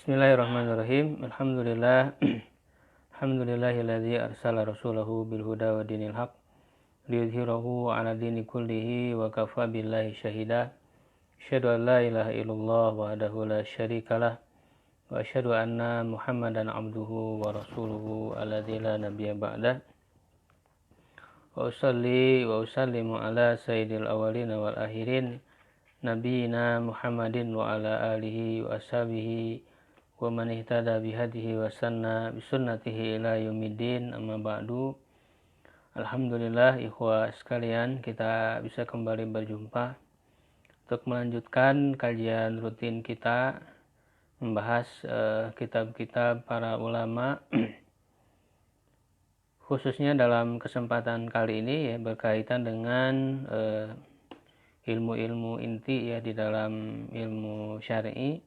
Bismillahirrahmanirrahim. Alhamdulillah. Alhamdulillahilladzi arsala rasulahu bil huda wa dinil haq liyudhhirahu 'ala dini kullihi wa kafa billahi syahida. Asyhadu an la ilaha illallah wahdahu la syarikalah wa asyhadu anna Muhammadan 'abduhu wa rasuluhu alladzi la nabiyya ba'dah. Wa usalli wa usallimu ala sayyidil awwalin wal akhirin nabiyina Muhammadin wa ala alihi wa ashabihi wa man ihtada bihadihi wa sanna bisunnatihi ila yaumiddin, amma ba'du. Alhamdulillah ikhwah sekalian, kita bisa kembali berjumpa untuk melanjutkan kajian rutin kita membahas kitab-kitab para ulama khususnya dalam kesempatan kali ini ya, berkaitan dengan ilmu-ilmu inti ya di dalam ilmu syar'i.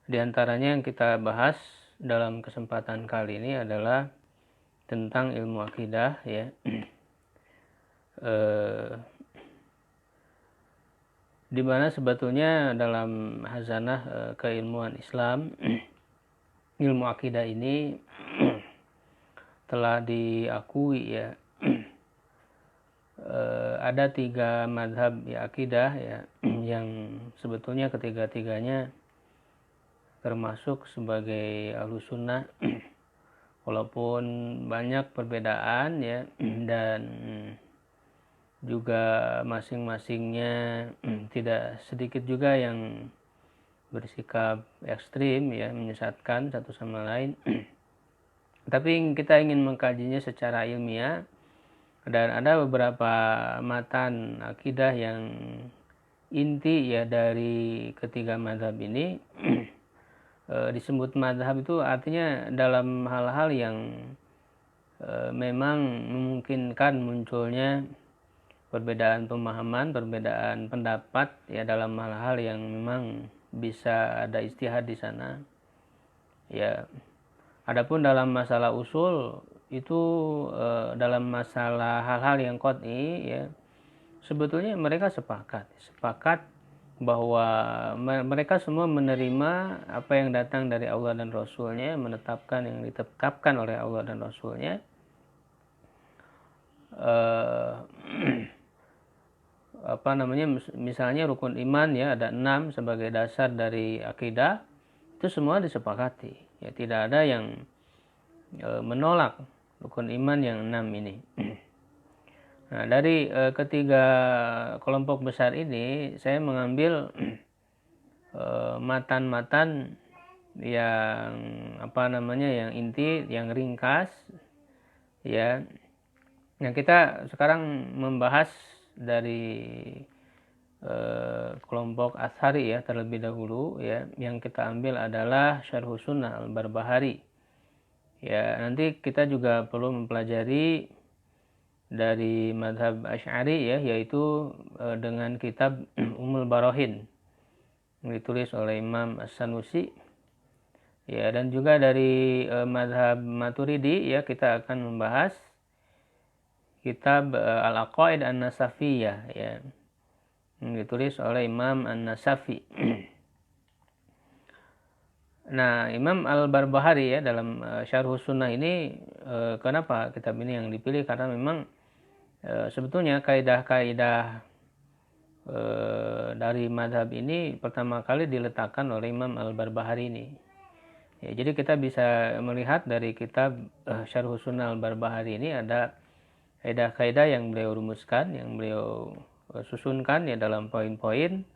Di antaranya yang kita bahas dalam kesempatan kali ini adalah tentang ilmu akidah ya. Di mana sebetulnya dalam hazanah keilmuan Islam ilmu akidah ini telah diakui ya. Ada 3 madhab ya akidah ya yang sebetulnya ketiga-tiganya termasuk sebagai Ahlus Sunnah walaupun banyak perbedaan ya, dan juga masing-masingnya tidak sedikit juga yang bersikap ekstrim ya, menyesatkan satu sama lain. Tapi kita ingin mengkajinya secara ilmiah, dan ada beberapa matan akidah yang inti ya dari ketiga mazhab ini. Disebut mazhab itu artinya dalam hal-hal yang memang memungkinkan munculnya perbedaan pemahaman, perbedaan pendapat ya dalam hal-hal yang memang bisa ada ijtihad di sana. Ya, adapun dalam masalah usul itu dalam masalah hal-hal yang qat'i ya, sebetulnya mereka sepakat bahwa mereka semua menerima apa yang datang dari Allah dan Rasulnya, menetapkan yang ditetapkan oleh Allah dan Rasulnya. Misalnya rukun iman ya, ada 6 sebagai dasar dari akidah, itu semua disepakati ya, tidak ada yang menolak rukun iman yang 6 ini. Nah, dari ketiga kelompok besar ini saya mengambil matan-matan yang yang inti, yang ringkas ya. Nah, kita sekarang membahas dari kelompok Asy'ari ya terlebih dahulu ya. Yang kita ambil adalah Syarhus Sunnah Al-Barbahari. Ya, nanti kita juga perlu mempelajari dari madhab Asy'ari ya, yaitu dengan kitab Ummul Barahin yang ditulis oleh Imam As-Sanusi ya, dan juga dari madhab Maturidi ya, kita akan membahas kitab Al-Aqaid An-Nasafiyah ya, yang ditulis oleh Imam An-Nasafi. Nah, Imam Al-Barbahari ya dalam Syarhus Sunnah ini, kenapa kitab ini yang dipilih? Karena memang sebetulnya kaidah-kaidah dari madhab ini pertama kali diletakkan oleh Imam Al-Barbahari ini. Ya, jadi kita bisa melihat dari kitab Syarhus Sunnah Al-Barbahari ini ada kaidah-kaidah yang beliau rumuskan, yang beliau susunkan ya dalam poin-poin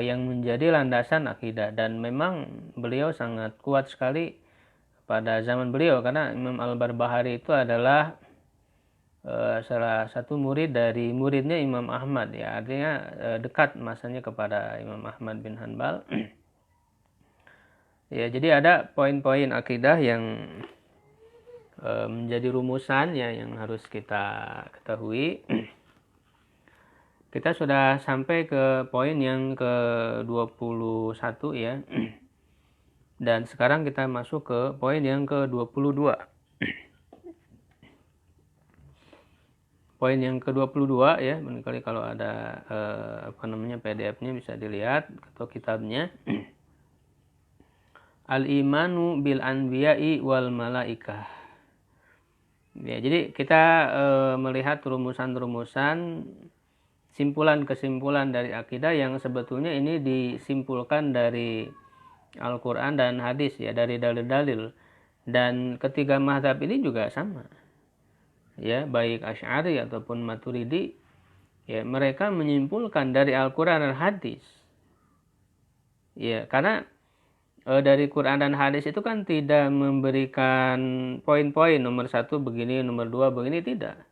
yang menjadi landasan akidah, dan memang beliau sangat kuat sekali pada zaman beliau karena Imam Al-Barbahari itu adalah salah satu murid dari muridnya Imam Ahmad ya, artinya dekat masanya kepada Imam Ahmad bin Hanbal. Ya, jadi ada poin-poin akidah yang menjadi rumusan ya yang harus kita ketahui. Kita sudah sampai ke poin yang ke-21 ya. Dan sekarang kita masuk ke poin yang ke-22. Poin yang ke-22 ya, barangkali kalau ada PDF-nya bisa dilihat atau kitabnya. al-imanu bil anbiya'i wal malaikah. Ya, jadi kita melihat rumusan-rumusan, simpulan-kesimpulan dari akidah yang sebetulnya ini disimpulkan dari Al-Quran dan hadis, ya, dari dalil-dalil. Dan ketiga mazhab ini juga sama, ya, baik Asy'ari ataupun Maturidi, ya, mereka menyimpulkan dari Al-Quran dan hadis, ya, karena dari Quran dan hadis itu kan tidak memberikan poin-poin nomor 1 begini, nomor 2 begini, tidak.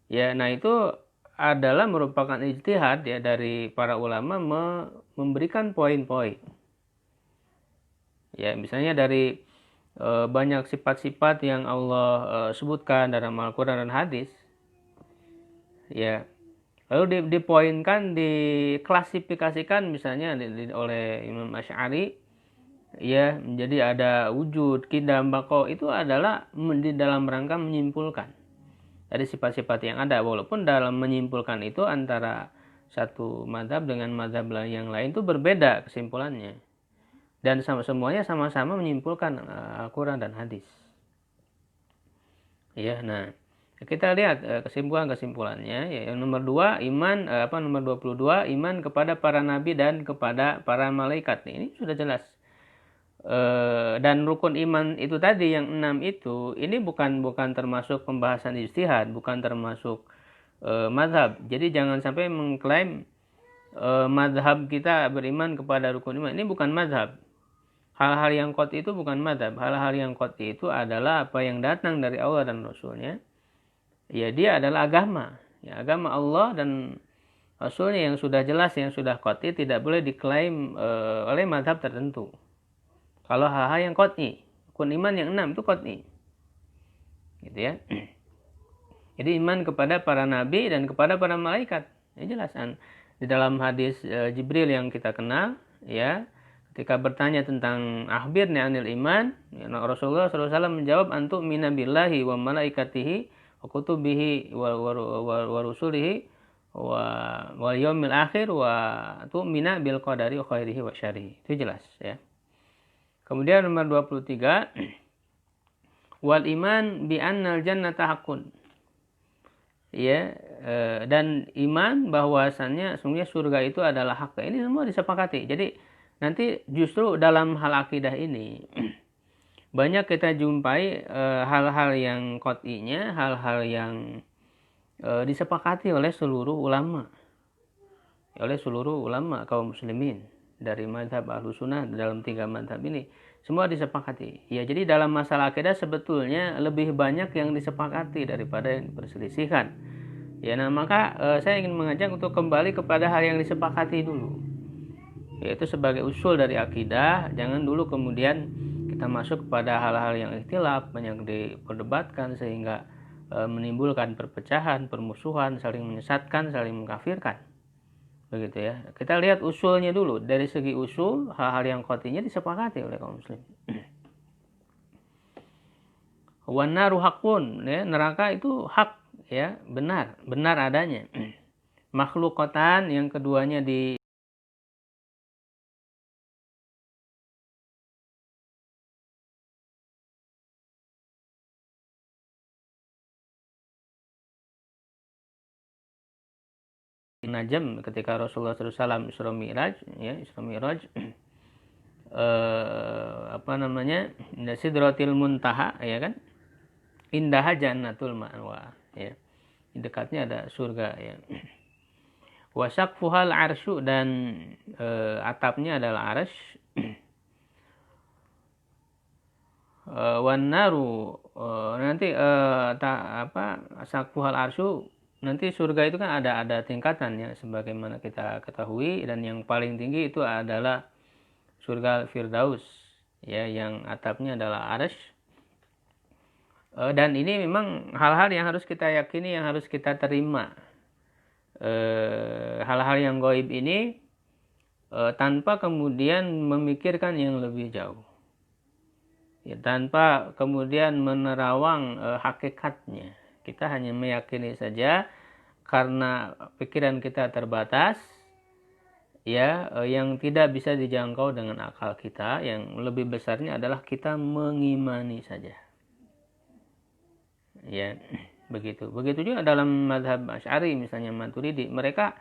Ya, nah itu adalah merupakan ijtihad, ya, dari para ulama memberikan poin-poin. Ya, misalnya dari banyak sifat-sifat yang Allah sebutkan dalam Al-Quran dan hadis, ya, lalu dipoinkan, diklasifikasikan misalnya oleh Imam Asy'ari, ya, menjadi ada wujud, qidam, baqo. Itu adalah di dalam rangka menyimpulkan dari sifat-sifat yang ada, walaupun dalam menyimpulkan itu antara satu mazhab dengan mazhab yang lain itu berbeda kesimpulannya, dan semuanya sama-sama menyimpulkan Al-Quran dan hadis, ya. Nah, kita lihat kesimpulan-kesimpulannya, ya. Yang nomor 2, nomor 22, iman kepada para nabi dan kepada para malaikat. Ini sudah jelas. Dan rukun iman itu tadi yang 6 itu, ini bukan termasuk pembahasan ijtihad, bukan termasuk mazhab. Jadi jangan sampai mengklaim mazhab kita beriman kepada rukun iman. Ini bukan mazhab. Hal-hal yang qat'i itu bukan mazhab. Hal-hal yang qat'i itu adalah apa yang datang dari Allah dan Rasulnya. Ya, dia adalah agama. Ya, agama Allah dan Rasulnya yang sudah jelas, yang sudah qat'i, tidak boleh diklaim oleh mazhab tertentu. Kalau hal-hal yang qat'i, rukun iman yang 6 itu qat'i, gitu ya. Jadi iman kepada para nabi dan kepada para malaikat, ya, jelas. Di dalam hadis Jibril yang kita kenal, ya, ketika bertanya tentang akhbirni anil iman, ya, Rasulullah SAW menjawab, antu mina billahi wa malaikatihi wa kutubihi wa rusulihi wa yaumil akhir wa tu'mina bil qadari khairihi wa syarrihi. Itu jelas, ya. Kemudian nomor 23, wal iman bi annal jannata haqqun. Ya, dan iman bahwasannya sungguhnya surga itu adalah hak. Ini semua disepakati. Jadi nanti justru dalam hal akidah ini banyak kita jumpai hal-hal yang qat'inya, hal-hal yang disepakati oleh seluruh ulama. Oleh seluruh ulama kaum muslimin dari mazhab Ahlussunnah dalam 3 mazhab ini semua disepakati. Ya, jadi dalam masalah akidah sebetulnya lebih banyak yang disepakati daripada yang diperselisihkan. Ya, nah maka saya ingin mengajak untuk kembali kepada hal yang disepakati dulu. Yaitu sebagai usul dari akidah, jangan dulu kemudian kita masuk kepada hal-hal yang ikhtilaf, banyak diperdebatkan sehingga menimbulkan perpecahan, permusuhan, saling menyesatkan, saling mengkafirkan. Begitu ya. Kita lihat usulnya dulu. Dari segi usul, hal-hal yang qat'inya disepakati oleh kaum muslim. Wan naru haqqun, ya, neraka itu hak, ya, benar adanya. Makhluqatan yang keduanya di Najm ketika Rasulullah SAW Isra Mi'raj, ya, Isra Mi'raj, Sidratil Muntaha, ya kan, indah jannatul ma'wa, ya, di dekatnya ada surga, ya. Wasaqfuhal arsyu, dan atapnya adalah arsy. Wan naru, nanti saqfuhal arsyu, nanti surga itu kan ada tingkatannya sebagaimana kita ketahui, dan yang paling tinggi itu adalah surga Firdaus, ya, yang atapnya adalah arsy. Dan ini memang hal-hal yang harus kita yakini, yang harus kita terima. Hal-hal yang gaib ini tanpa kemudian memikirkan yang lebih jauh, ya, tanpa kemudian menerawang hakikatnya. Kita hanya meyakini saja karena pikiran kita terbatas, ya yang tidak bisa dijangkau dengan akal kita. Yang lebih besarnya adalah kita mengimani saja. Ya, begitu. Begitu juga dalam mazhab Asy'ari misalnya Maturidi, mereka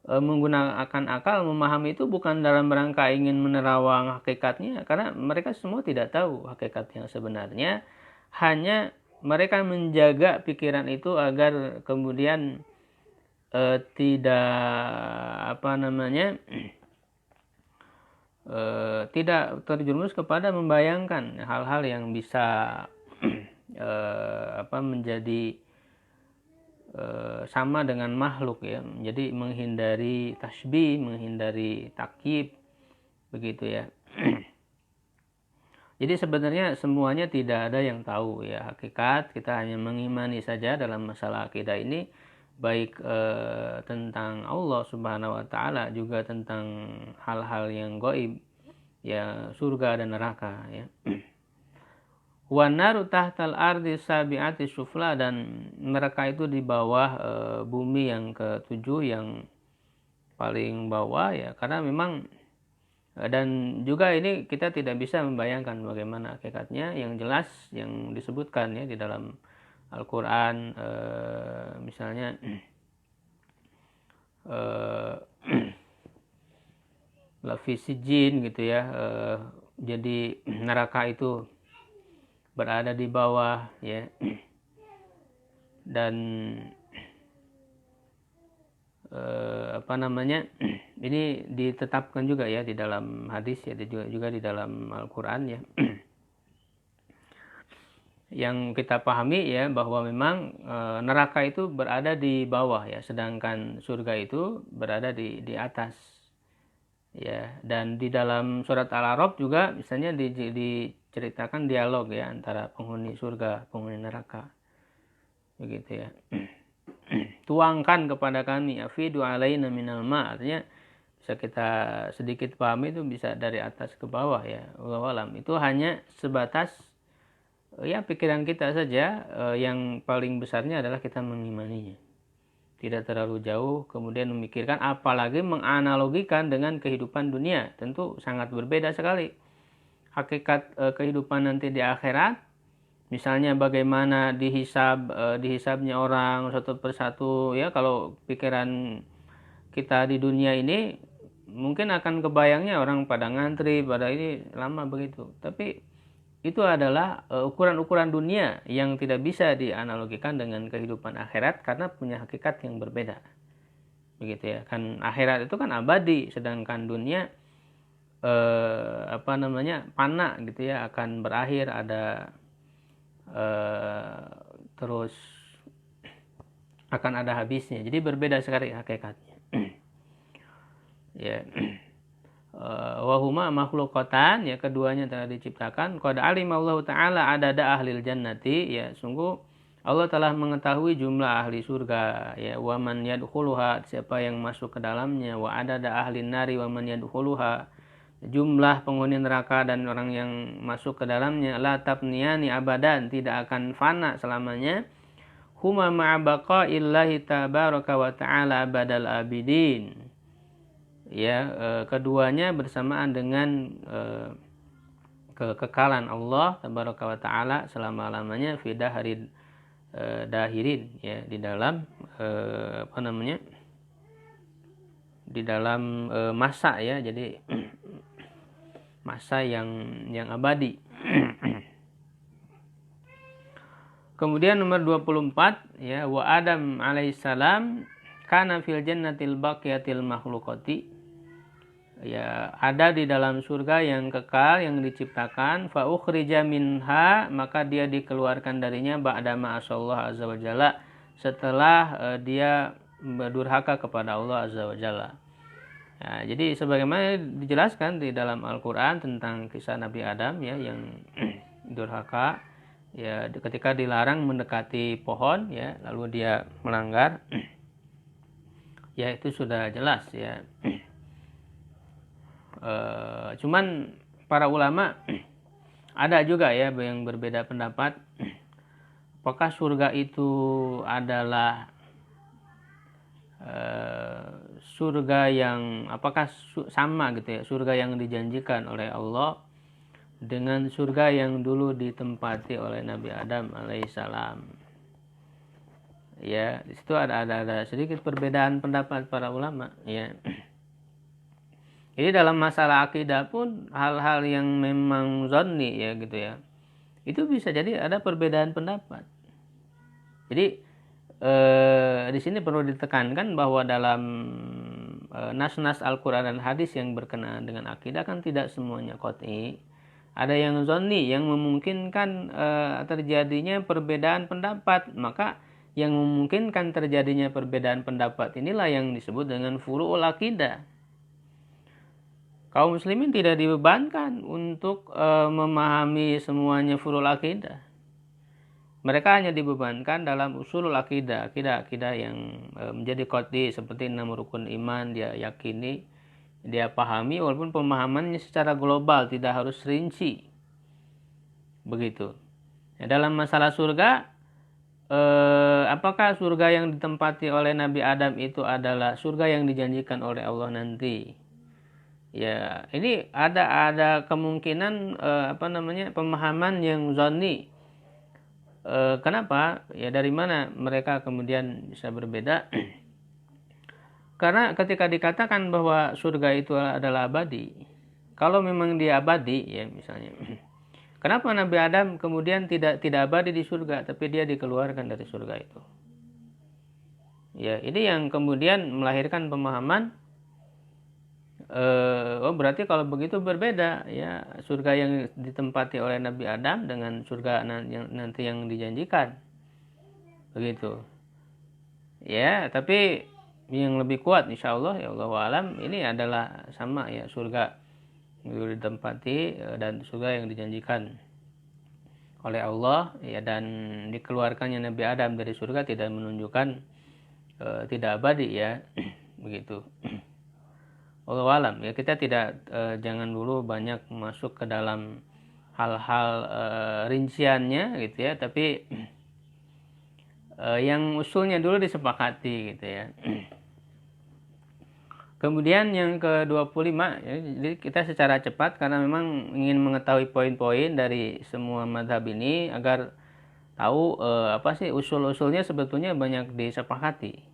menggunakan akal memahami itu bukan dalam rangka ingin menerawang hakikatnya, karena mereka semua tidak tahu hakikat yang sebenarnya, hanya mereka menjaga pikiran itu agar kemudian tidak tidak terjerumus kepada membayangkan hal-hal yang bisa menjadi sama dengan makhluk, ya. Jadi menghindari tasbih, menghindari takyib, begitu ya. Jadi sebenarnya semuanya tidak ada yang tahu ya hakikat, kita hanya mengimani saja dalam masalah akidah ini, baik tentang Allah Subhanahu wa taala, juga tentang hal-hal yang gaib, ya, surga dan neraka, ya. Wan naru tahtal ardi sabi'ati sufla, dan neraka itu di bawah bumi yang ketujuh, yang paling bawah, ya, karena memang dan juga ini kita tidak bisa membayangkan bagaimana hakikatnya. Yang jelas yang disebutkan ya di dalam Al-Qur'an, misalnya lafi sijin gitu ya, jadi neraka itu berada di bawah, ya, dan ini ditetapkan juga ya di dalam hadis, ya, juga di dalam Al-Qur'an, ya. Yang kita pahami ya bahwa memang neraka itu berada di bawah, ya, sedangkan surga itu berada di atas, ya. Dan di dalam surat Al-A'raf juga misalnya diceritakan dialog ya antara penghuni surga, penghuni neraka, begitu ya. Tuangkan kepada kami, afidu alaina minal ma, artinya bisa kita sedikit pahami itu bisa dari atas ke bawah, ya. Wallahu alam. Itu hanya sebatas ya pikiran kita saja, yang paling besarnya adalah kita mengimaninya. Tidak terlalu jauh kemudian memikirkan, apalagi menganalogikan dengan kehidupan dunia. Tentu sangat berbeda sekali hakikat kehidupan nanti di akhirat. Misalnya bagaimana dihisabnya orang satu persatu, ya. Kalau pikiran kita di dunia ini mungkin akan kebayangnya orang pada ngantri, pada ini lama begitu. Tapi itu adalah ukuran-ukuran dunia yang tidak bisa dianalogikan dengan kehidupan akhirat karena punya hakikat yang berbeda. Begitu ya. Kan akhirat itu kan abadi, sedangkan dunia fana gitu ya, akan berakhir, ada terus akan ada habisnya. Jadi berbeda sekali hakikatnya. Ya. Wahuma makhluqatan, ya, keduanya telah diciptakan. Qad alimallahu ta'ala adada ahlil jannati, ya, sungguh Allah telah mengetahui jumlah ahli surga, ya. Wa man yadkhuluha, siapa yang masuk ke dalamnya. Wa adada ahlin nari wa man yadkhuluha, jumlah penghuni neraka dan orang yang masuk ke dalamnya. La tabniyani abadan, tidak akan fana selamanya. Huma ma'abaqa illahi tabaraka wa ta'ala abadal abidin, ya. Keduanya bersamaan dengan kekekalan Allah tabaraka wa ta'ala selama-lamanya, fi daharid dahirin, ya, di dalam di dalam masa, ya. Jadi masa yang abadi. Kemudian nomor 24, ya, wa Adam alaihissalam kana fil jannatil baqiyatil makhluqati, ya, ada di dalam surga yang kekal, yang diciptakan. Fa ukhrija minha, maka dia dikeluarkan darinya, ba'da ma asallahu azza wa jalla, setelah dia berdurhaka kepada Allah azza wa jalla. Ya, jadi sebagaimana dijelaskan di dalam Al-Qur'an tentang kisah Nabi Adam, ya, yang durhaka, ya, ketika dilarang mendekati pohon, ya, lalu dia melanggar, ya, itu sudah jelas, ya. Cuman para ulama ada juga, ya, yang berbeda pendapat. Apakah surga itu adalah surga yang apakah sama gitu ya, surga yang dijanjikan oleh Allah dengan surga yang dulu ditempati oleh Nabi Adam alaihissalam. Ya, di situ ada sedikit perbedaan pendapat para ulama ya. Jadi dalam masalah akidah pun hal-hal yang memang zonni ya gitu ya, itu bisa jadi ada perbedaan pendapat. Jadi di sini perlu ditekankan bahwa dalam nas-nas Al-Quran dan hadis yang berkenaan dengan akidah kan tidak semuanya qat'i. Ada yang zonni yang memungkinkan terjadinya perbedaan pendapat. Maka yang memungkinkan terjadinya perbedaan pendapat inilah yang disebut dengan furu'ul akidah. Kaum muslimin tidak dibebankan untuk memahami semuanya furu'ul akidah. Mereka hanya dibebankan dalam usulul akidah, akidah yang menjadi qat'i seperti 6 rukun iman dia yakini, dia pahami walaupun pemahamannya secara global tidak harus rinci. Begitu. Ya, dalam masalah surga, apakah surga yang ditempati oleh Nabi Adam itu adalah surga yang dijanjikan oleh Allah nanti? Ya, ini ada kemungkinan pemahaman yang zonni. Kenapa? Ya dari mana mereka kemudian bisa berbeda? Karena ketika dikatakan bahwa surga itu adalah abadi, kalau memang dia abadi ya misalnya, kenapa Nabi Adam kemudian tidak abadi di surga, tapi dia dikeluarkan dari surga itu? Ya ini yang kemudian melahirkan pemahaman. Berarti kalau begitu berbeda ya surga yang ditempati oleh Nabi Adam dengan surga yang nanti yang dijanjikan, begitu ya. Tapi yang lebih kuat insya Allah ya Allah alam ini adalah sama ya, surga yang ditempati dan surga yang dijanjikan oleh Allah ya, dan dikeluarkannya Nabi Adam dari surga tidak menunjukkan tidak abadi ya begitu. Allah alam ya, kita tidak jangan dulu banyak masuk ke dalam hal-hal rinciannya gitu ya, tapi yang usulnya dulu disepakati gitu ya. Kemudian yang ke-25 ya, jadi kita secara cepat karena memang ingin mengetahui poin-poin dari semua mazhab ini agar tahu apa sih usul-usulnya sebetulnya banyak disepakati.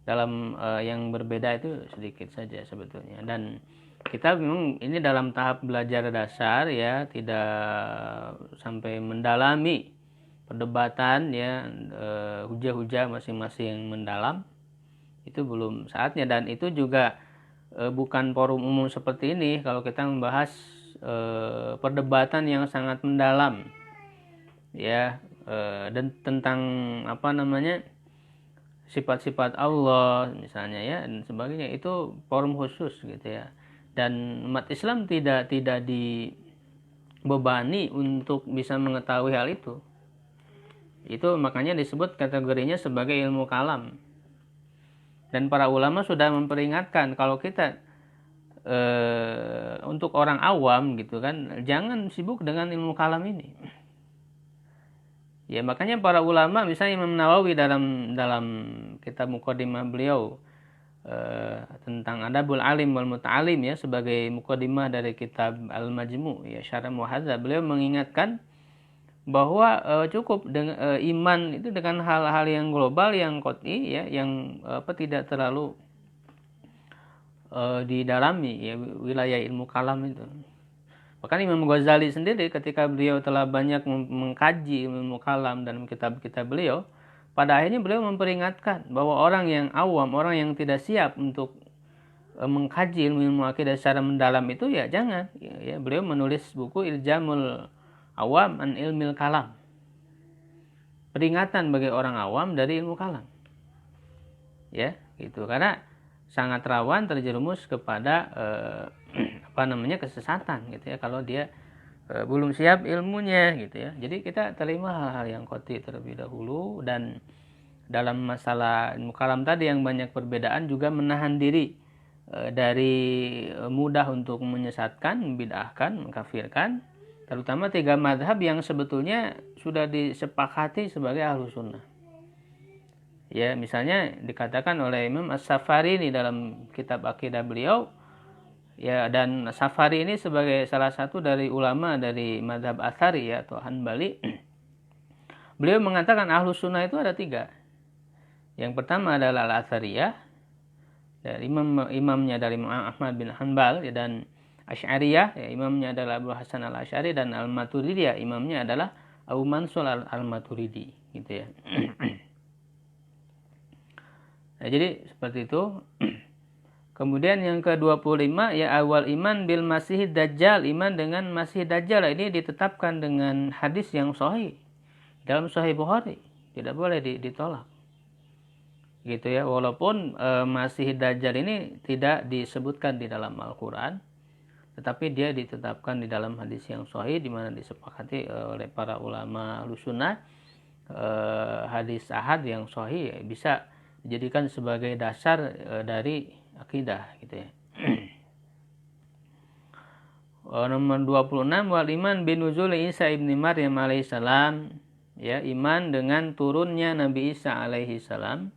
Dalam yang berbeda itu sedikit saja sebetulnya, dan kita memang ini dalam tahap belajar dasar ya, tidak sampai mendalami perdebatan ya, hujah-hujah masing-masing yang mendalam, itu belum saatnya. Dan itu juga bukan forum umum seperti ini kalau kita membahas perdebatan yang sangat mendalam ya, dan tentang sifat-sifat Allah misalnya ya dan sebagainya, itu forum khusus gitu ya. Dan umat Islam tidak dibebani untuk bisa mengetahui hal itu. Itu makanya disebut kategorinya sebagai ilmu kalam. Dan para ulama sudah memperingatkan kalau kita untuk orang awam gitu kan, jangan sibuk dengan ilmu kalam ini. Ya makanya para ulama misalnya Imam Nawawi dalam kitab Muqaddimah beliau tentang Adabul Alim wal Muta'alim ya, sebagai muqaddimah dari kitab Al-Majmu' ya Syarah Muhadzab, beliau mengingatkan bahwa cukup dengan iman itu dengan hal-hal yang global yang qat'i ya, yang tidak terlalu didalami ya wilayah ilmu kalam itu. Bahkan Imam Ghazali sendiri ketika beliau telah banyak mengkaji ilmu kalam dalam kitab-kitab beliau, pada akhirnya beliau memperingatkan bahwa orang yang awam, orang yang tidak siap untuk mengkaji ilmu akidah secara mendalam itu ya jangan ya. Beliau menulis buku Iljamul Awam an Ilmil Kalam, peringatan bagi orang awam dari ilmu kalam ya gitu, karena sangat rawan terjerumus kepada kesesatan gitu ya kalau dia belum siap ilmunya gitu ya. Jadi kita terima hal-hal yang qat'i terlebih dahulu, dan dalam masalah ilmu kalam tadi yang banyak perbedaan juga menahan diri dari mudah untuk menyesatkan, membid'ahkan, mengkafirkan, terutama 3 mazhab yang sebetulnya sudah disepakati sebagai ahlus sunnah Ya, misalnya dikatakan oleh Imam As-Safari ini dalam kitab akidah beliau, ya, dan Safari ini sebagai salah satu dari ulama dari mazhab Atsari ya atau Hanbali. Beliau mengatakan Ahlus Sunnah itu ada 3. Yang pertama adalah Al-Atsariyah, dari imamnya dari Ahmad bin Hanbal, ya, dan Asy'ariyah, ya, imamnya adalah Abu Hasan Al-Asy'ari, dan Al-Maturidiyah, imamnya adalah Abu Mansur Al-Maturidi, gitu ya. Nah, jadi seperti itu. Kemudian yang ke-25 ya awal iman bil Masih Dajjal, iman dengan Masih Dajjal. Ini ditetapkan dengan hadis yang sahih dalam Sahih Bukhari, tidak boleh ditolak. Gitu ya, walaupun Masih Dajjal ini tidak disebutkan di dalam Al-Qur'an, tetapi dia ditetapkan di dalam hadis yang sahih di mana disepakati oleh para ulama Ahlussunnah. Hadis ahad yang sahih bisa dijadikan sebagai dasar dari akidah, gitu ya. Nomor 26 wal iman binuzul Isa ibni Maryam alaihissalam, ya, iman dengan turunnya Nabi Isa alaihissalam,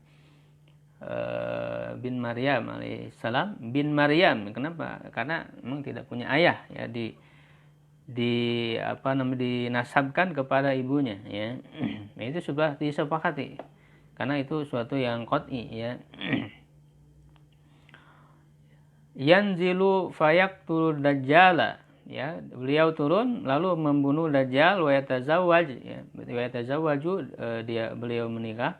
bin Maryam alaihissalam, bin Maryam. Kenapa? Karena memang tidak punya ayah, ya, dinasabkan kepada ibunya, ya. Nah, itu sudah disepakati karena itu suatu yang qat'i, ya. Yanzilu fayaqtul dajjala, ya, beliau turun lalu membunuh Dajjal, wa yatazawwaj, ya, wa yatazawwaju, beliau menikah,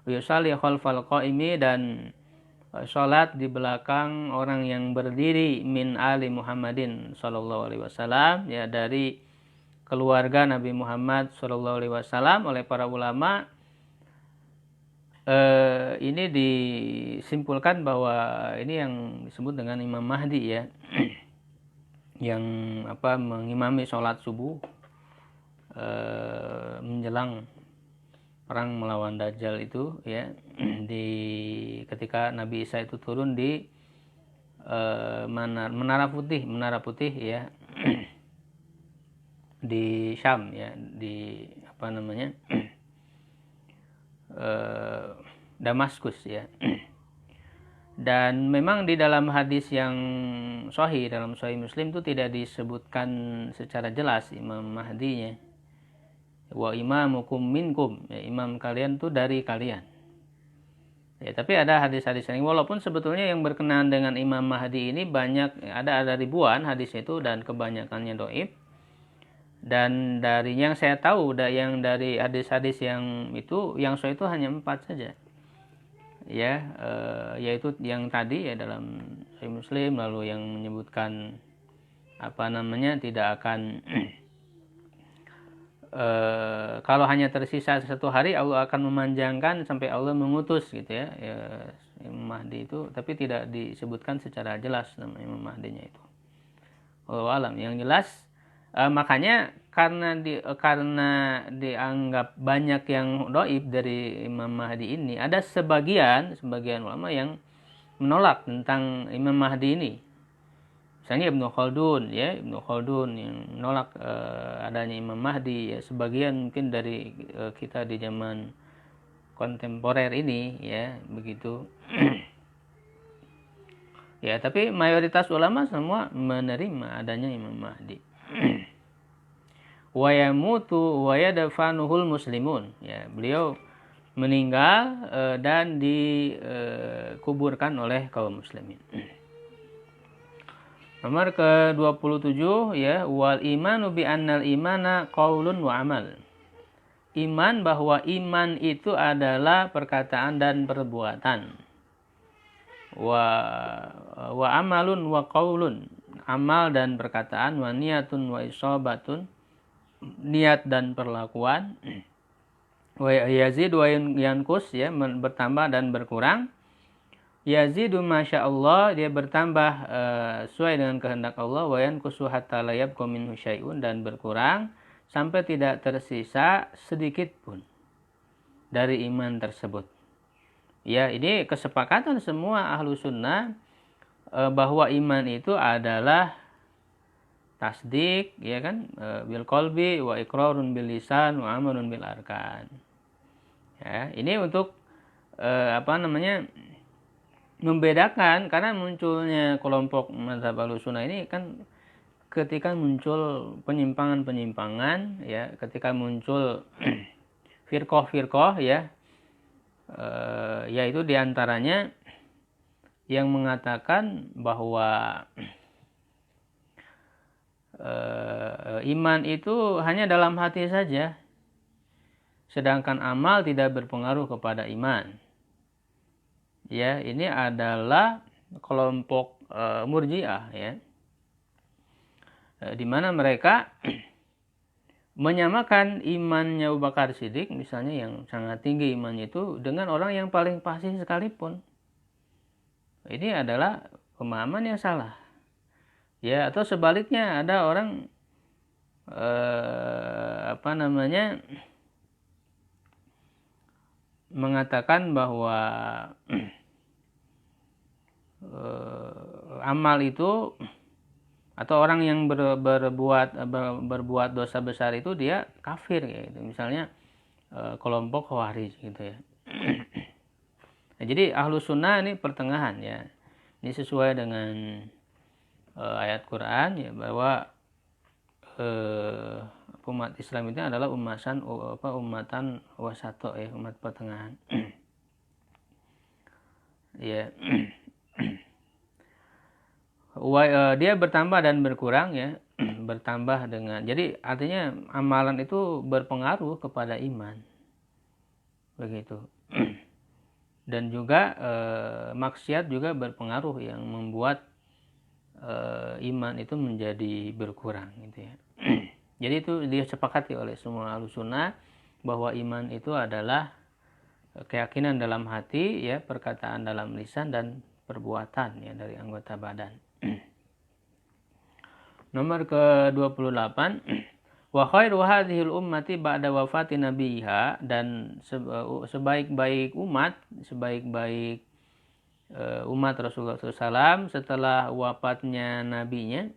wa yusalli khalfal qaimi, dan salat di belakang orang yang berdiri, min ali Muhammadin sallallahu alaihi wasallam, ya, dari keluarga Nabi Muhammad sallallahu alaihi wasallam. Oleh para ulama ini disimpulkan bahwa ini yang disebut dengan Imam Mahdi, ya, yang mengimami sholat subuh menjelang perang melawan Dajjal itu, ya, ketika Nabi Isa itu turun di Menara Putih, ya, di Syam, ya, di Damaskus, ya. Dan memang di dalam hadis yang sahih, dalam Sahih Muslim itu tidak disebutkan secara jelas Imam Mahdinya. Wa imamukum minkum, ya, imam kalian itu dari kalian. Ya, tapi ada hadis-hadis yang walaupun sebetulnya yang berkenaan dengan Imam Mahdi ini banyak, ada ribuan hadis itu dan kebanyakannya dhaif. Dan dari yang saya tahu, yang dari hadis-hadis yang itu, yang sahih itu hanya 4 saja, ya, yaitu yang tadi, ya, dalam Sahih Muslim, lalu yang menyebutkan tidak akan kalau hanya tersisa 1 hari Allah akan memanjangkan sampai Allah mengutus, gitu ya, Imam Mahdi itu, tapi tidak disebutkan secara jelas nama Imam Mahdinya itu. Wallahu alam. Yang jelas makanya karena dianggap banyak yang dhaif dari Imam Mahdi ini, ada sebagian ulama yang menolak tentang Imam Mahdi ini. Misalnya Ibnu Khaldun, ya, Ibnu Khaldun yang menolak adanya Imam Mahdi, ya, sebagian mungkin dari kita di zaman kontemporer ini, ya, begitu. Ya, tapi mayoritas ulama semua menerima adanya Imam Mahdi. Wa yamutu wa yadfanuhul muslimun, ya, beliau meninggal dan dikuburkan oleh kaum muslimin. Nomor ke-27, ya, wal imanu bi annal imana qaulun wa amal. Iman bahwa iman itu adalah perkataan dan perbuatan. Wa amalun wa qaulun, amal dan perkataan, wa niyatun wa isobatun, niat dan perlakuan, wa yazid wa yankus, ya, bertambah dan berkurang. Yazidu masya Allah, dia bertambah sesuai dengan kehendak Allah, wa yankusu hatta la yabqa minhu syai'un, dan berkurang sampai tidak tersisa sedikit pun dari iman tersebut. Ya, ini kesepakatan semua ahlu sunnah bahwa iman itu adalah tasdik, ya kan, bil qalbi wa iqrarun bil lisan wa amalun bil arkan. Ya, ini untuk membedakan, karena munculnya kelompok mazhab Ahlussunnah ini kan ketika muncul penyimpangan-penyimpangan, ya, ketika muncul firqah-firqah, ya, yaitu diantaranya yang mengatakan bahwa iman itu hanya dalam hati saja, sedangkan amal tidak berpengaruh kepada iman. Ya, ini adalah kelompok Murji'ah, ya, di mana mereka menyamakan imannya Abu Bakar Siddiq misalnya, yang sangat tinggi imannya itu, dengan orang yang paling fasih sekalipun. Ini adalah pemahaman yang salah. Ya, atau sebaliknya ada orang mengatakan bahwa amal itu, atau orang yang berbuat dosa besar itu dia kafir, gitu. Misalnya kelompok Khawarij, gitu ya. Nah, jadi Ahlussunnah ini pertengahan, ya. Ini sesuai dengan ayat Quran, ya, bahwa umat Islam itu adalah umatan wasato, ya, umat pertengahan. Ya. Dia bertambah dan berkurang, ya. Bertambah dengan, jadi artinya amalan itu berpengaruh kepada iman, begitu. Dan juga maksiat juga berpengaruh, yang membuat iman itu menjadi berkurang, gitu ya. Jadi itu disepakati oleh semua Ahlussunnah bahwa iman itu adalah keyakinan dalam hati, ya, perkataan dalam lisan, dan perbuatan, ya, dari anggota badan. Nomor ke-28, wa khairu hadhil ummati ba'da wafati nabiha, dan sebaik-baik umat Rasulullah SAW setelah wafatnya nabinya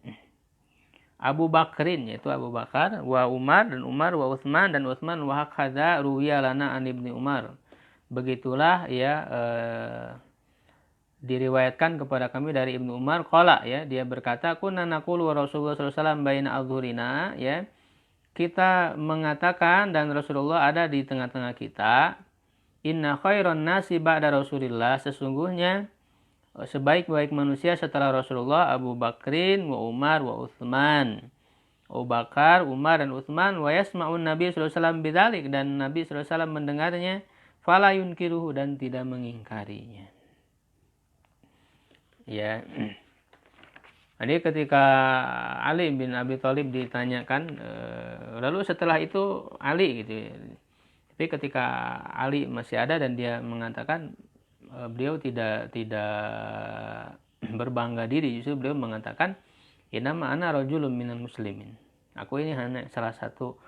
Abu Bakrin, yaitu Abu Bakar, wa Umar, dan Umar, wa Utsman, dan Utsman, wa hakadza ruwiya lana an Ibnu Umar. Begitulah, ya, diriwayatkan kepada kami dari Ibnu Umar, qala, ya, dia berkata, kunna naqulu wa Rasulullah sallallahu alaihi wasallam baina adhurina, ya, kita mengatakan dan Rasulullah ada di tengah-tengah kita, inna khairan nasi ba'da Rasulillah, sesungguhnya sebaik-baik manusia setelah Rasulullah Abu Bakrin wa Umar wa Utsman. Abu Bakar, Umar, dan Utsman, wa yasma'un Nabi sallallahu alaihi wasallam bidzalik, dan Nabi sallallahu alaihi wasallam mendengarnya, fala yunkiruhu, dan tidak mengingkarinya. Ya. Jadi ketika Ali bin Abi Thalib ditanyakan, lalu setelah itu Ali, gitu ya. Tapi ketika Ali masih ada dan dia mengatakan, beliau tidak berbangga diri, justru beliau mengatakan, innama ana rajulun minal muslimin, aku ini hanya salah satu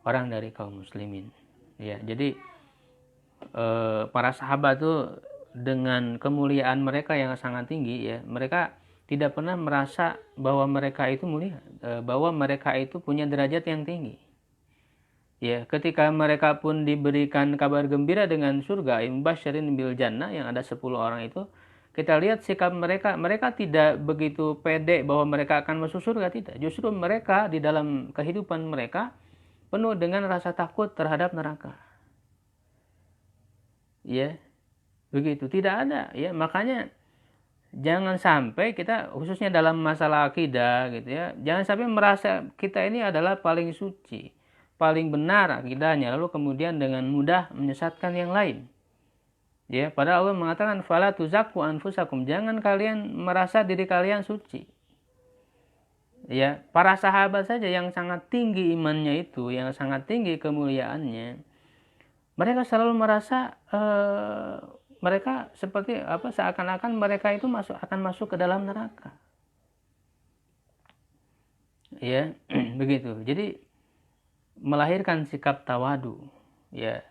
orang dari kaum muslimin. Ya, jadi para sahabat itu dengan kemuliaan mereka yang sangat tinggi, ya, mereka tidak pernah merasa bahwa mereka itu mulia, bahwa mereka itu punya derajat yang tinggi. Ya, ketika mereka pun diberikan kabar gembira dengan surga, imbasyirin bil jannah, yang ada 10 orang itu, kita lihat sikap mereka tidak begitu pede bahwa mereka akan masuk surga, tidak. Justru mereka di dalam kehidupan mereka penuh dengan rasa takut terhadap neraka. Ya, begitu, tidak ada, ya. Makanya jangan sampai kita, khususnya dalam masalah akidah, gitu ya, jangan sampai merasa kita ini adalah paling suci, paling benar akidahnya, lalu kemudian dengan mudah menyesatkan yang lain. Ya, padahal Allah mengatakan fala tuzakku anfusakum, jangan kalian merasa diri kalian suci. Ya, para sahabat saja yang sangat tinggi imannya itu, yang sangat tinggi kemuliaannya, mereka selalu merasa mereka seperti seakan-akan mereka itu akan masuk ke dalam neraka. Ya, begitu. Jadi melahirkan sikap tawadu, ya,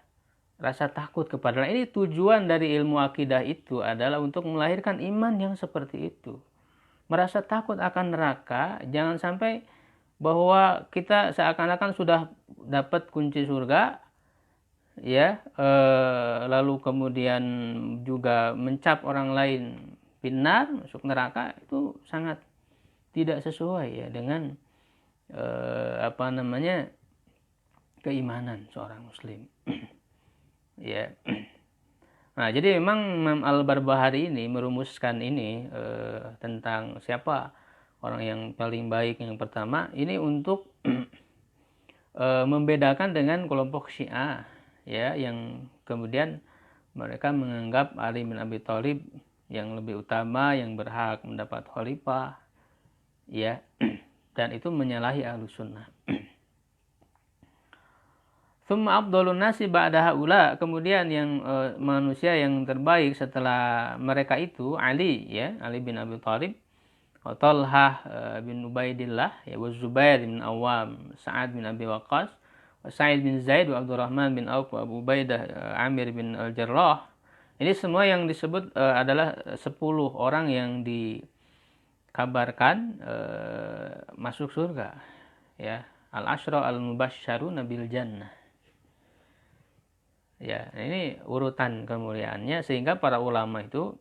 rasa takut kepada Allah. Ini tujuan dari ilmu akidah itu adalah untuk melahirkan iman yang seperti itu. Merasa takut akan neraka, jangan sampai bahwa kita seakan-akan sudah dapat kunci surga, ya, lalu kemudian juga mencap orang lain benar masuk neraka, itu sangat tidak sesuai ya dengan apa namanya, keimanan seorang muslim. Ya. Nah, jadi memang Imam Al-Barbahari ini merumuskan ini tentang siapa orang yang paling baik yang pertama ini untuk membedakan dengan kelompok Syiah ya, yang kemudian mereka menganggap Ali bin Abi Thalib yang lebih utama, yang berhak mendapat khalifah ya, dan itu menyalahi Ahlus Sunnah. Tsumma afdhalun nasi ba'da haula, kemudian yang manusia yang terbaik setelah mereka itu Ali ya, Ali bin Abi Thalib, Talhah bin Ubaidillah ya, wa Zubair bin Awam, Sa'ad bin Abi Waqqas, wa Sa'id bin Zaid, wa Abdurrahman bin Auf, wa Abu Ubaidah Amir bin Al-Jarrah. Ini semua yang disebut adalah 10 orang yang dikabarkan masuk surga ya, al-asyra al-mubasysyaruna bil jannah. Ya, ini urutan kemuliaannya, sehingga para ulama itu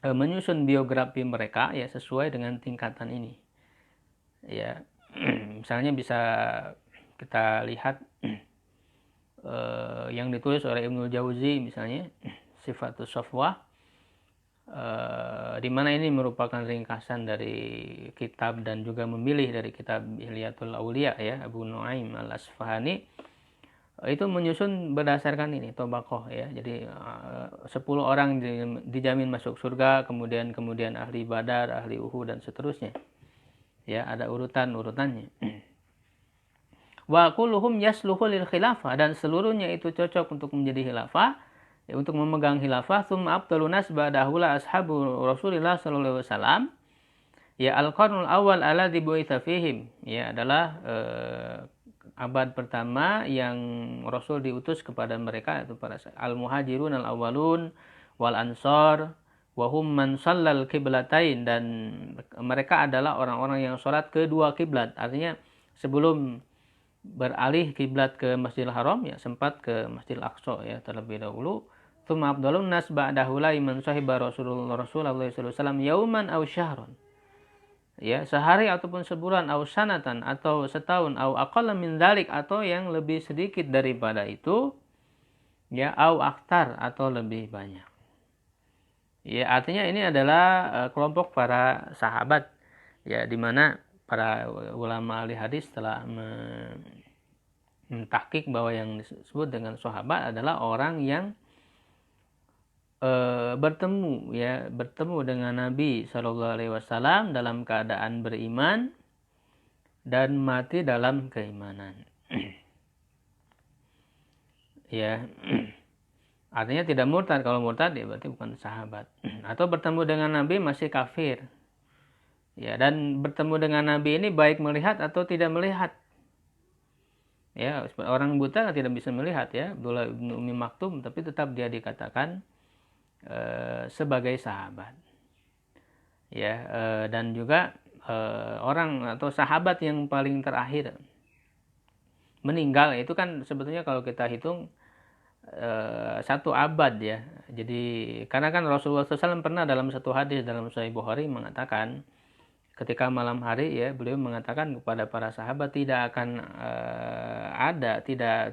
menyusun biografi mereka ya sesuai dengan tingkatan ini. Ya, misalnya bisa kita lihat yang ditulis oleh Ibnul Jauzi misalnya, Sifatus Safwah, di mana ini merupakan ringkasan dari kitab dan juga memilih dari kitab Hilyatul Auliya ya, Abu Nuaim Al-Asfahani. Itu menyusun berdasarkan ini tobaqoh ya, jadi 10 orang dijamin masuk surga, kemudian ahli Badar, ahli Uhud dan seterusnya ya, ada urutannya. Wa kulluhum yasluhu lil khilafah, dan seluruhnya itu cocok untuk menjadi khilafah ya, untuk memegang khilafah. Tsumma afdhalun nas ba'dahu la ashabu Rasulillah sallallahu alaihi wasallam ya, al-qarnul awal alladzi bu'itsa fihim ya, adalah abad pertama yang Rasul diutus kepada mereka, itu para al-muhajirun al-awwalun wal ansor wa hum man shallal qiblatain, dan mereka adalah orang-orang yang sholat kedua kiblat, artinya sebelum beralih kiblat ke Masjidil Haram ya sempat ke Masjidil Aqsa ya terlebih dahulu. Tsumma afdhalun nas ba'dahu la man sahiba Rasulullah sallallahu alaihi wasallam yauman aw syahran ya, sehari ataupun sebulan, au sanatan atau setahun, au aqalla min dzalik atau yang lebih sedikit daripada itu ya, au aktar atau lebih banyak ya, artinya ini adalah kelompok para sahabat ya, di mana para ulama ahli hadis telah mentahqiq bahwa yang disebut dengan sahabat adalah orang yang bertemu dengan Nabi Shallallahu Alaihi Wasallam dalam keadaan beriman dan mati dalam keimanan. Ya, artinya tidak murtad. Kalau murtad ya berarti bukan sahabat. Atau bertemu dengan Nabi masih kafir. Ya, dan bertemu dengan Nabi ini baik melihat atau tidak melihat. Ya, orang buta tidak bisa melihat ya, Abdullah bin Umi Maktum, tapi tetap dia dikatakan sebagai sahabat ya, dan juga orang atau sahabat yang paling terakhir meninggal itu kan sebetulnya kalau kita hitung 1 abad ya. Jadi karena kan Rasulullah SAW pernah dalam satu hadis dalam Sahih Bukhari mengatakan ketika malam hari ya, beliau mengatakan kepada para sahabat tidak akan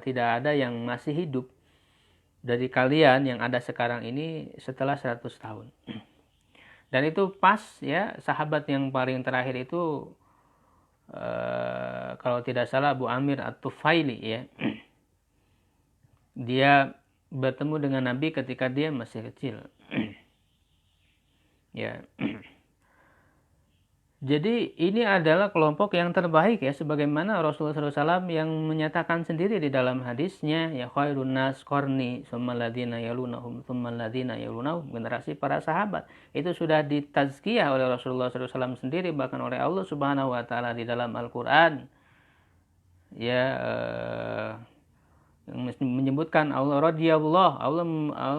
tidak ada yang masih hidup dari kalian yang ada sekarang ini setelah 100 tahun. Dan itu pas ya, sahabat yang paling terakhir itu kalau tidak salah Abu Amir At-Tufaili ya. Dia bertemu dengan Nabi ketika dia masih kecil. Ya. Jadi ini adalah kelompok yang terbaik ya, sebagaimana Rasulullah SAW yang menyatakan sendiri di dalam hadisnya ya, khairun nas qarni tsummal ladzina yalunahum tsummal ladzina yalunahum, generasi para sahabat. Itu sudah ditazkiyah oleh Rasulullah SAW sendiri, bahkan oleh Allah Subhanahu wa taala di dalam Al-Qur'an. Ya, yang menyebutkan Allah radhiyallahu, Allah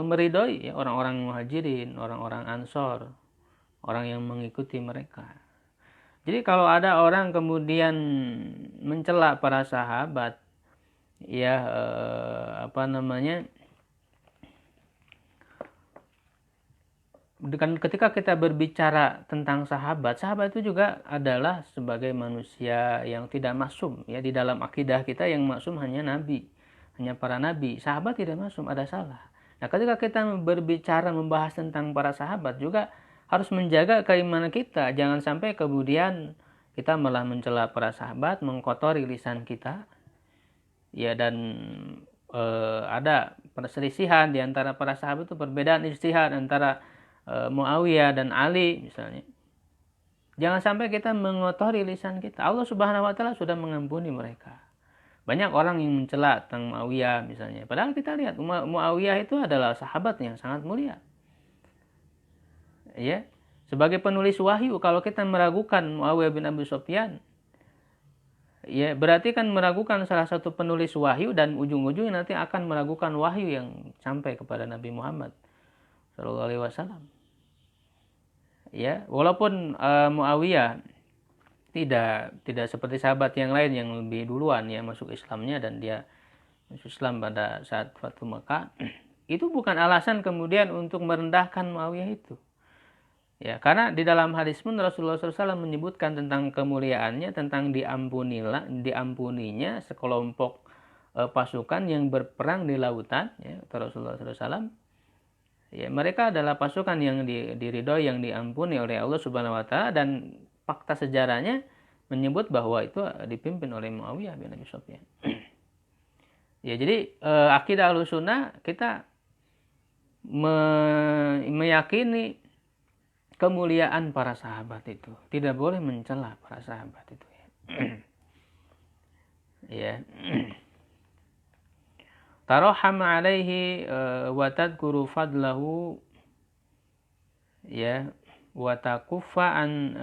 meridhoi ya, orang-orang Muhajirin, orang-orang Ansor, orang yang mengikuti mereka. Jadi kalau ada orang kemudian mencela para sahabat ya apa namanya, ketika kita berbicara tentang sahabat itu juga adalah sebagai manusia yang tidak maksum. Ya, di dalam akidah kita yang maksum hanya nabi, hanya para nabi. Sahabat tidak maksum, ada salah. Nah, ketika kita berbicara membahas tentang para sahabat juga harus menjaga keimanan kita. Jangan sampai kemudian kita malah mencela para sahabat, mengkotori lisan kita. Ya, dan ada perselisihan di antara para sahabat itu, perbedaan ijtihad antara Muawiyah dan Ali misalnya. Jangan sampai kita mengotori lisan kita. Allah Subhanahu wa taala sudah mengampuni mereka. Banyak orang yang mencela tentang Muawiyah misalnya. Padahal kita lihat Muawiyah itu adalah sahabat yang sangat mulia. Ya. Sebagai penulis wahyu, kalau kita meragukan Muawiyah bin Abi Sufyan, ya berarti kan meragukan salah satu penulis wahyu, dan ujung-ujungnya nanti akan meragukan wahyu yang sampai kepada Nabi Muhammad sallallahu alaihi wasallam. Ya, walaupun Muawiyah tidak seperti sahabat yang lain yang lebih duluan ya masuk Islamnya, dan dia masuk Islam pada saat Fathu Makkah, itu bukan alasan kemudian untuk merendahkan Muawiyah itu. Ya, karena di dalam hadis pun Rasulullah SAW menyebutkan tentang kemuliaannya, tentang diampuninya sekelompok pasukan yang berperang di lautan, ya, Rasulullah SAW. Ya, mereka adalah pasukan yang diridhoi, yang diampuni oleh Allah Subhanahu wa taala, dan fakta sejarahnya menyebut bahwa itu dipimpin oleh Muawiyah bin Abi Sufyan. Ya, jadi akidah Ahlussunnah kita meyakini kemuliaan para sahabat itu. Tidak boleh mencela para sahabat itu ya. Ya. Taraham alaihi wa tadhkuru fadlahu, ya, wa takuffa an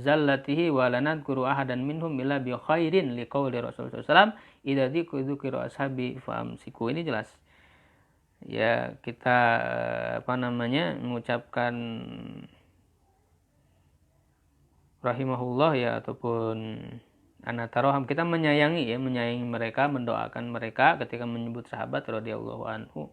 zallatihi wa la nadhkuru ahadan minhum illa bi khairin liqauli Rasulullah SAW idza dzikru ashabi famsiku. Ini jelas. Ya, kita mengucapkan rahimahullah ya, ataupun anataroham, kita menyayangi mereka, mendoakan mereka ketika menyebut sahabat radhiyallahu anhu,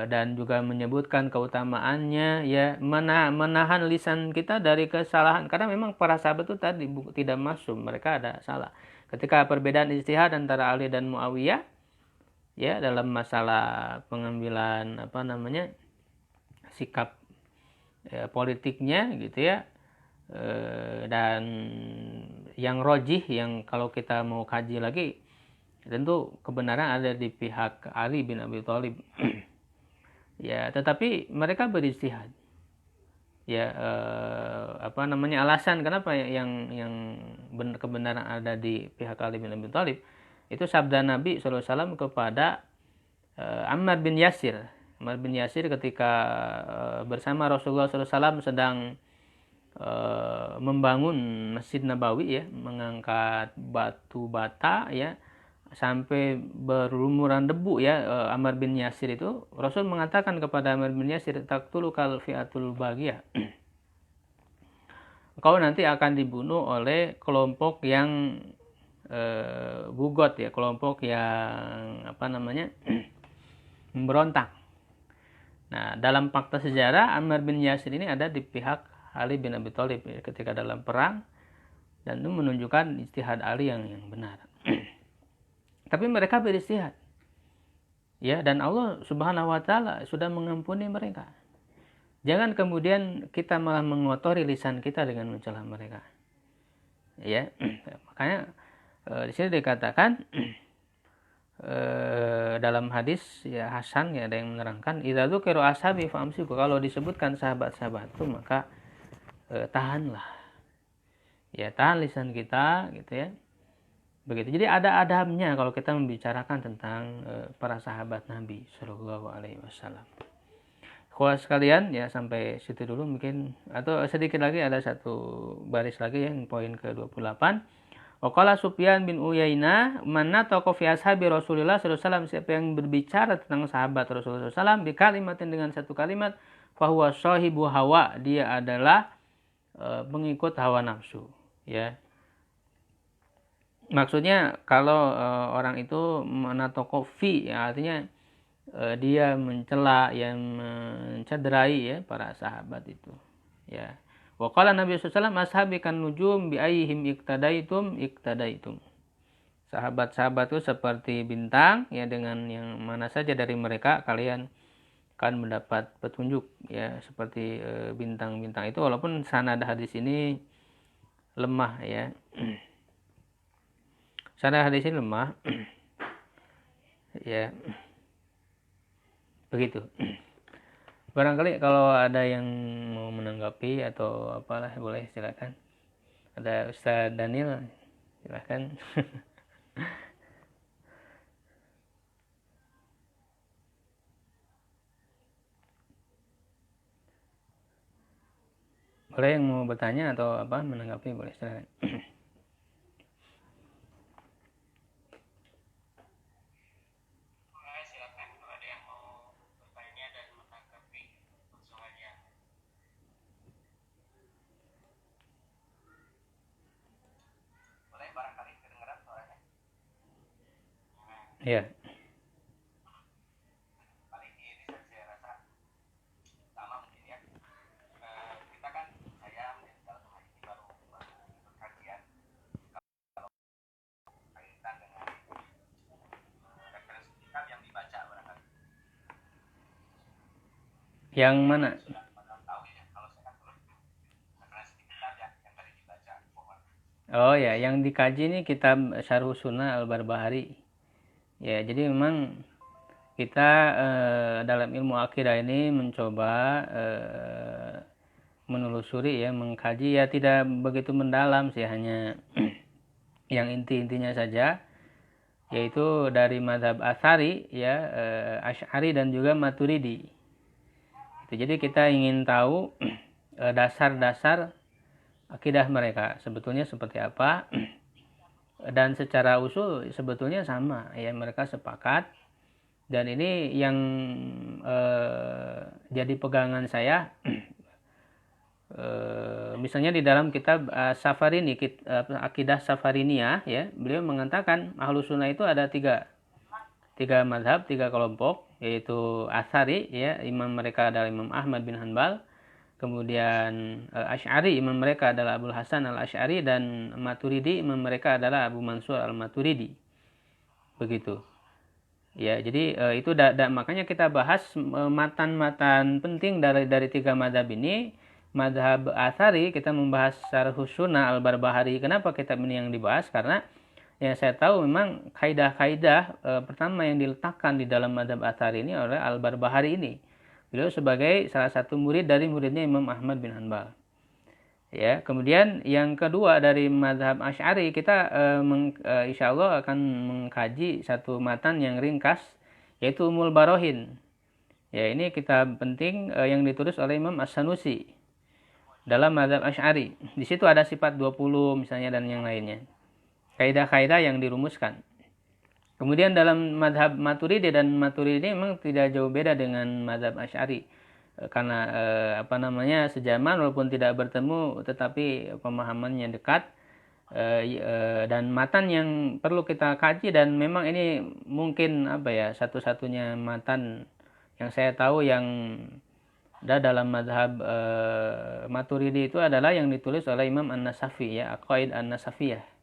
dan juga menyebutkan keutamaannya, ya, menahan lisan kita dari kesalahan, karena memang para sahabat itu tadi tidak masuk, mereka ada salah. Ketika perbedaan ijtihad antara Ali dan Muawiyah, ya, dalam masalah pengambilan sikap ya, politiknya gitu ya, dan yang rojih, yang kalau kita mau kaji lagi, tentu kebenaran ada di pihak Ali bin Abi Thalib. Ya, tetapi mereka berijtihad. Ya, alasan kenapa yang kebenaran ada di pihak Ali bin Abi Thalib, itu sabda Nabi SAW kepada Ammar bin Yasir. Ammar bin Yasir ketika bersama Rasulullah SAW sedang membangun Masjid Nabawi, ya, mengangkat batu bata, ya, sampai berlumuran debu, ya, Ammar bin Yasir itu, Rasul mengatakan kepada Ammar bin Yasir, taqtulu kal fi'atul baghiyah, kau nanti akan dibunuh oleh kelompok yang bugot, ya, kelompok yang memberontak. Nah, dalam fakta sejarah Ammar bin Yasir ini ada di pihak Ali bin Abi Thalib, ya, ketika dalam perang, dan itu menunjukkan ijtihad Ali yang benar. Tapi mereka berijtihad, ya, dan Allah Subhanahu wa taala sudah mengampuni mereka. Jangan kemudian kita malah mengotori lisan kita dengan mencela mereka. Ya, makanya di sini dikatakan dalam hadis, ya, Hasan, ya, ada yang menerangkan, idza dzukiru ashabi famsiku, kalau disebutkan sahabat-sahabatku maka tahanlah, ya, tahan lisan kita gitu ya, begitu. Jadi ada adabnya kalau kita membicarakan tentang para sahabat Nabi Shallallahu Alaihi Wasallam. Kalau sekalian, ya, sampai situ dulu mungkin, atau sedikit lagi, ada satu baris lagi, yang poin ke-28. Waqala Sufyan bin Uyainah, man nataqa fi ashabi Rasulullah sallallahu alaihi wasallam, siapa yang berbicara tentang sahabat Rasulullah sallallahu alaihi wasallam bi kalimatin, dengan satu kalimat, fahuwa sahibu hawa, dia adalah pengikut hawa nafsu, ya. Maksudnya kalau orang itu menatokofi, ya artinya dia mencela, yang mencederai ya para sahabat itu. Ya. Wa qala Nabi sallallahu alaihi wasallam ashabi kan nujum bi ayyihim iktadaitum. Sahabat-sahabat itu seperti bintang, ya dengan yang mana saja dari mereka kalian akan mendapat petunjuk, ya seperti bintang-bintang itu, walaupun sanad hadis ini lemah ya. Sanad hadis ini lemah. Ya. Begitu. Barangkali kalau ada yang mau menanggapi atau apalah, boleh silakan. Ada Ustaz Daniel, silakan. Boleh yang mau bertanya atau apa menanggapi, boleh silakan. Ya. Yang mana? Oh ya, yang dikaji ini kitab Syarh Sunnah Al-Barbahari. Ya, jadi memang kita dalam ilmu akidah ini mencoba menelusuri ya, mengkaji ya, tidak begitu mendalam sih, hanya yang inti-intinya saja, yaitu dari mazhab Asy'ari ya, Asy'ari dan juga Maturidi. Jadi kita ingin tahu dasar-dasar akidah mereka sebetulnya seperti apa, dan secara usul sebetulnya sama ya, mereka sepakat, dan ini yang jadi pegangan saya. Misalnya di dalam kitab Safarini, Akidah Safariniyah ya, beliau mengatakan Ahlus Sunnah itu ada tiga mazhab, tiga kelompok, yaitu Asy'ari ya, imam mereka adalah Imam Ahmad bin Hanbal. Kemudian Asy'ari, imam mereka adalah Abul Hasan al-Asy'ari, dan Maturidi, imam mereka adalah Abu Mansur al-Maturidi. Begitu. Ya, jadi itu makanya kita bahas matan-matan penting dari tiga mazhab ini. Mazhab Asy'ari kita membahas Syarh Sunnah Al-Barbahari. Kenapa kitab ini yang dibahas? Karena yang saya tahu memang kaidah-kaidah pertama yang diletakkan di dalam mazhab Asy'ari ini oleh Al-Barbahari ini. Beliau sebagai salah satu murid dari muridnya Imam Ahmad bin Hanbal. Ya, kemudian yang kedua dari mazhab Asy'ari, kita insya Allah akan mengkaji satu matan yang ringkas, yaitu Ummul Barohin. Ya, ini kitab penting yang ditulis oleh Imam As-Sanusi dalam mazhab Asy'ari. Di situ ada sifat 20 misalnya dan yang lainnya. Kaidah-kaidah yang dirumuskan. Kemudian dalam mazhab Maturidi, dan Maturidi memang tidak jauh beda dengan mazhab Asy'ari, karena sejaman walaupun tidak bertemu, tetapi pemahamannya dekat, dan matan yang perlu kita kaji, dan memang ini mungkin satu-satunya matan yang saya tahu yang ada dalam mazhab Maturidi itu adalah yang ditulis oleh Imam An-Nasafi ya, Aqaid An-Nasafiyah.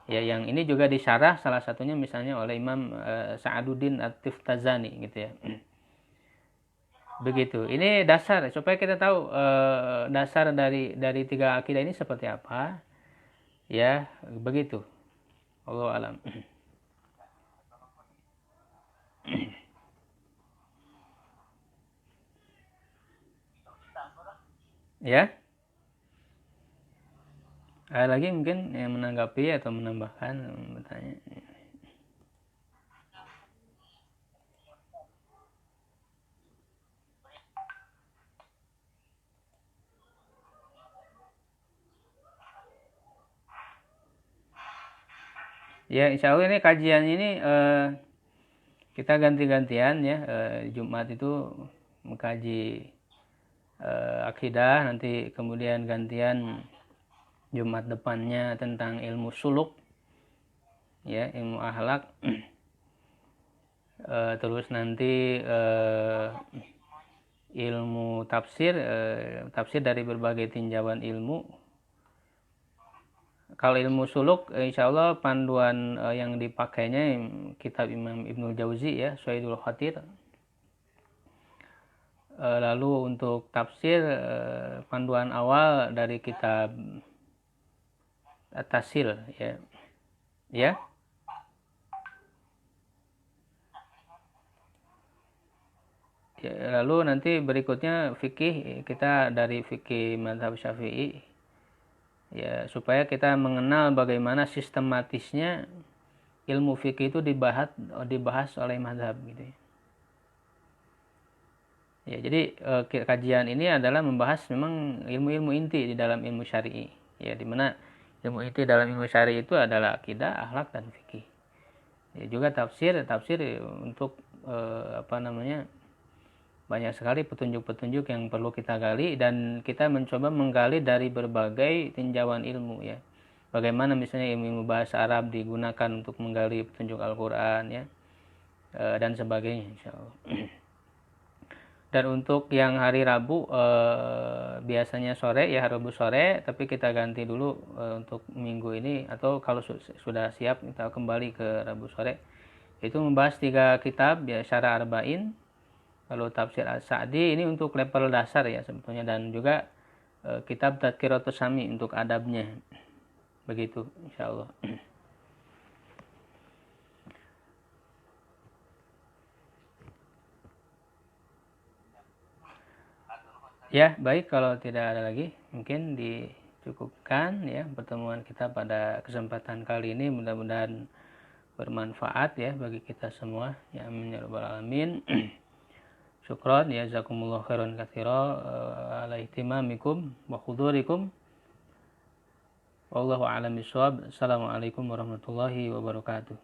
Ya, yang ini juga disyarah salah satunya misalnya oleh Imam Sa'aduddin At-Tiftazani gitu ya. Begitu. Ini dasar supaya kita tahu dasar dari tiga akidah ini seperti apa. Ya, begitu. Wallahu alam. Ya. Ada lagi mungkin yang menanggapi atau menambahkan, bertanya. Ya, insya Allah ini kajian ini kita ganti-gantian ya. Jumat itu mengkaji akidah, nanti kemudian gantian Jumat depannya tentang ilmu suluk. ya, ilmu akhlak. Terus nanti ilmu tafsir, tafsir dari berbagai tinjauan ilmu. Kalau ilmu suluk, insya Allah panduan yang dipakainya kitab Imam Ibnul Jauzi ya, Syaidul Khatir. Lalu untuk tafsir, panduan awal dari kitab At-Tasil ya. Ya. Ya, lalu nanti berikutnya fikih, kita dari fikih mazhab Syafi'i ya, supaya kita mengenal bagaimana sistematisnya ilmu fikih itu dibahas oleh mazhab gitu ya. Ya, jadi kajian ini adalah membahas memang ilmu-ilmu inti di dalam ilmu syar'i ya, di mana ilmu inti dalam ilmu syar'i itu adalah akidah, akhlak, dan fikih. Ya, juga tafsir untuk banyak sekali petunjuk-petunjuk yang perlu kita gali, dan kita mencoba menggali dari berbagai tinjauan ilmu ya. Bagaimana misalnya ilmu bahasa Arab digunakan untuk menggali petunjuk Al-Quran ya, dan sebagainya insyaallah. Dan untuk yang hari Rabu biasanya sore ya, Rabu sore, tapi kita ganti dulu untuk minggu ini, atau kalau sudah siap kita kembali ke Rabu sore. Itu membahas 3 kitab ya, Syarah Arba'in, lalu tafsir As-Sa'di, ini untuk level dasar ya sebetulnya, dan juga kitab Tadkiratus Sami untuk adabnya. Begitu insyaallah. Ya, baik, kalau tidak ada lagi mungkin dicukupkan ya pertemuan kita pada kesempatan kali ini. Mudah-mudahan bermanfaat ya bagi kita semua. Ya amin ya rabbal alamin. Syukran ya, jazakumullah khairan katsira ala ihtimamikum wa hudurikum. Wallahu a'lam bishawab. Assalamualaikum warahmatullahi wabarakatuh.